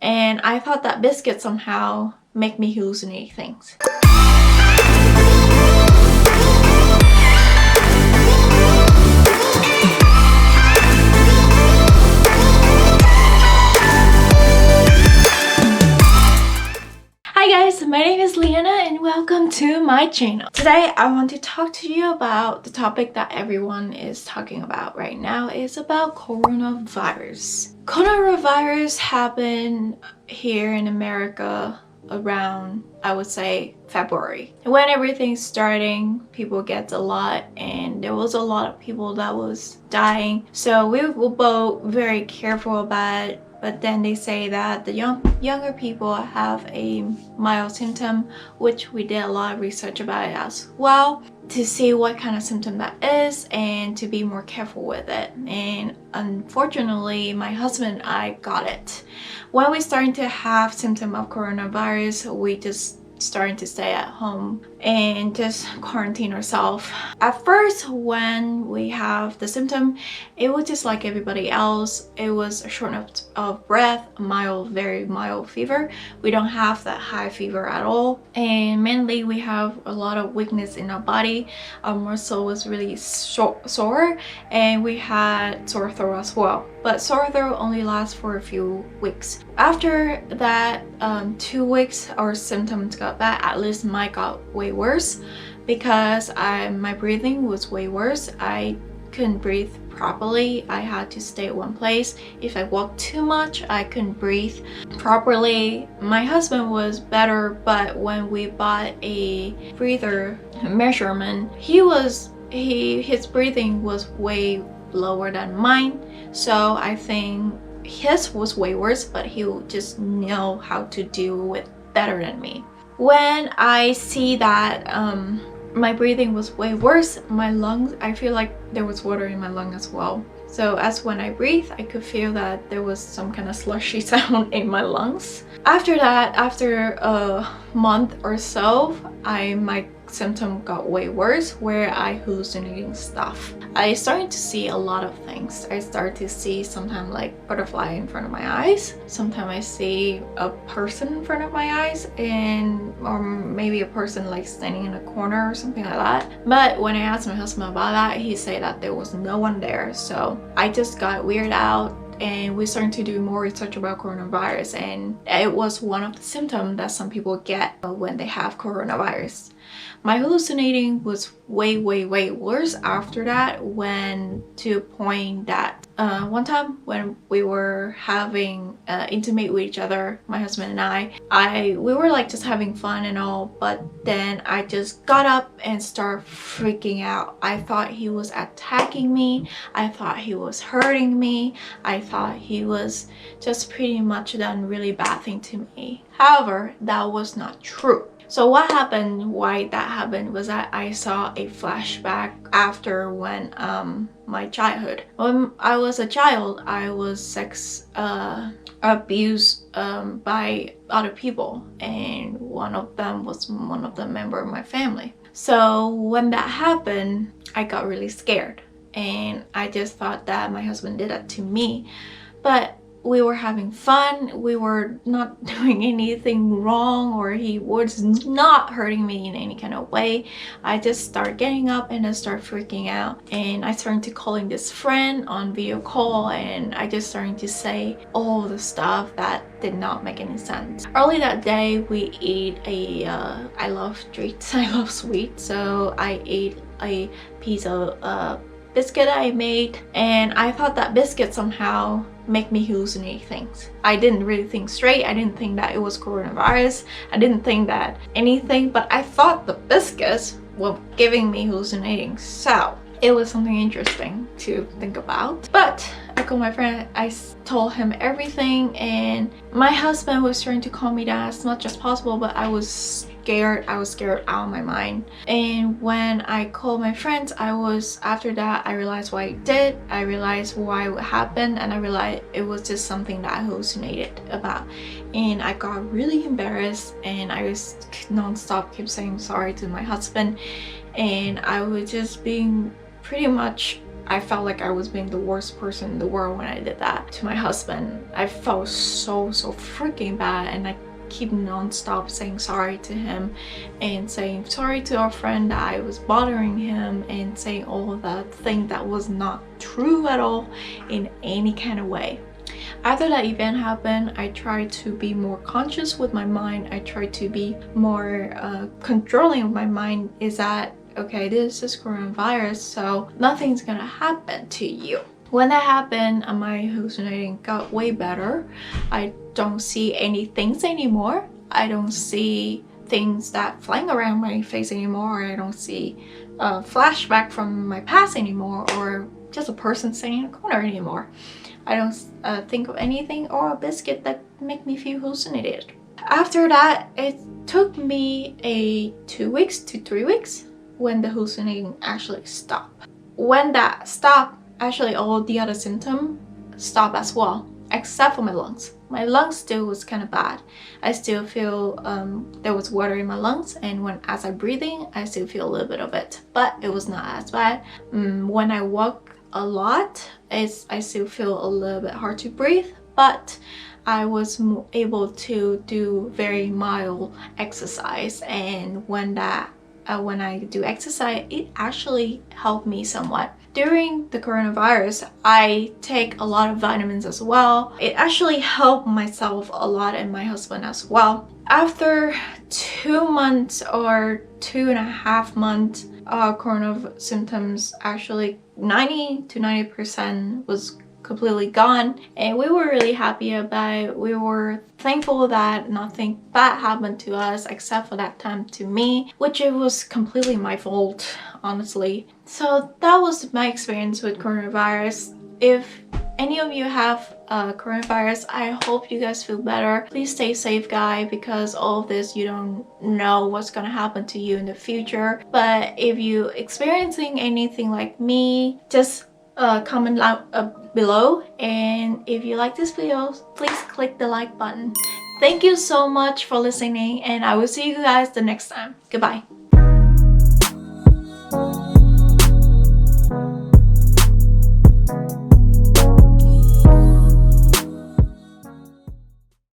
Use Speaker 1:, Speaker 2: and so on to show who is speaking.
Speaker 1: and I thought that biscuit somehow make me hallucinate things. Hi guys, my name is Liana and welcome to my channel. Today I want to talk to you about the topic that everyone is talking about right now. Is about coronavirus. Coronavirus happened here in America around, I would say, February. When everything's starting, people get a lot and there was a lot of people that was dying. So we were both very careful about it. But then they say that the younger people have a mild symptom, which we did a lot of research about it as well to see what kind of symptom that is and to be more careful with it. And unfortunately, my husband and I got it. When we started to have symptom of coronavirus, we just starting to stay at home and just quarantine ourselves. At first, when we have the symptom, it was just like everybody else. It was a shortness of breath, mild, very mild fever. We don't have that high fever at all, and mainly we have a lot of weakness in our body. Our muscle was really sore, and we had sore throat as well. But sore throat only lasts for a few weeks. After that 2 weeks, our symptoms got bad. At least mine got way worse because my breathing was way worse. I couldn't breathe properly. I had to stay at one place. If I walked too much, I couldn't breathe properly. My husband was better, but when we bought a breather measurement, his breathing was way lower than mine. So I think his was way worse, but he'll just know how to deal with better than me. When I see that my breathing was way worse, my lungs, I feel like there was water in my lung as well. So as when I breathe, I could feel that there was some kind of slushy sound in my lungs. After that, after a month or so, my symptom got way worse, where I hallucinating stuff. I started to see a lot of things. I started to see sometimes like butterfly in front of my eyes. Sometimes I see a person in front of my eyes, or maybe a person like standing in a corner or something like that. But when I asked my husband about that, he said that there was no one there. So I just got weirded out, and we started to do more research about coronavirus, and it was one of the symptoms that some people get when they have coronavirus. My hallucinating was way worse after that, to a point that one time when we were having intimate with each other, my husband and we were like just having fun and all, but then I just got up and started freaking out. I thought he was attacking me. I thought he was hurting me. I thought he was just pretty much done really bad thing to me. However, that was not true. So what happened, why that happened, was that I saw a flashback after when my childhood. When I was a child, I was sex abused by other people, and one of them was one of the member of my family. So when that happened, I got really scared, and I just thought that my husband did that to me. But we were having fun, we were not doing anything wrong, or he was not hurting me in any kind of way. I just started getting up and I started freaking out, and I started to calling this friend on video call, and I just started to say all the stuff that did not make any sense. Early that day, we ate I love treats, I love sweets, so I ate a piece of biscuit I made, and I thought that biscuit somehow make me hallucinate things. I didn't really think straight. I didn't think that it was coronavirus. I didn't think that anything, but I thought the biscuits were giving me hallucinating. So it was something interesting to think about. But I called my friend, I told him everything, and my husband was trying to calm me down as much as possible, but I was scared. I was scared out of my mind. And when I called my friends, after that I realized what I did, I realized why it happened, and I realized it was just something that I hallucinated about. And I got really embarrassed, and I was non-stop keep saying sorry to my husband, and I was just being pretty much I felt like I was being the worst person in the world when I did that to my husband. I felt so freaking bad, and I keep non-stop saying sorry to him and saying sorry to our friend that I was bothering him, and saying all of that thing that was not true at all in any kind of way. After that event happened, I tried to be more conscious with my mind. I tried to be more controlling of my mind. Is that okay, this is coronavirus, so nothing's gonna happen to you. When that happened, my hallucinating got way better. I don't see any things anymore. I don't see things that flying around my face anymore. I don't see a flashback from my past anymore, or just a person sitting in a corner anymore. I don't think of anything or a biscuit that make me feel hallucinated. After that, it took me 2 weeks to 3 weeks when the hallucinating actually stopped. When that stopped, actually all the other symptoms stopped as well, except for my lungs. My lungs still was kind of bad. I still feel there was water in my lungs, and as I'm breathing, I still feel a little bit of it, but it was not as bad. When I walk a lot, I still feel a little bit hard to breathe, but I was able to do very mild exercise, and when I do exercise, it actually helped me somewhat. During the coronavirus, I take a lot of vitamins as well. It actually helped myself a lot, and my husband as well. After 2 months or 2.5 months, corona symptoms actually 90 to 90% was completely gone, and we were really happy about it. We were thankful that nothing bad happened to us, except for that time to me, which it was completely my fault, honestly. So that was my experience with coronavirus. If any of you have coronavirus, I hope you guys feel better. Please stay safe, guys, because all of this, you don't know what's gonna happen to you in the future. But if you experiencing anything like me, just comment below, and if you like this video, please click the like button. Thank you so much for listening, and I will see you guys the next time. Goodbye.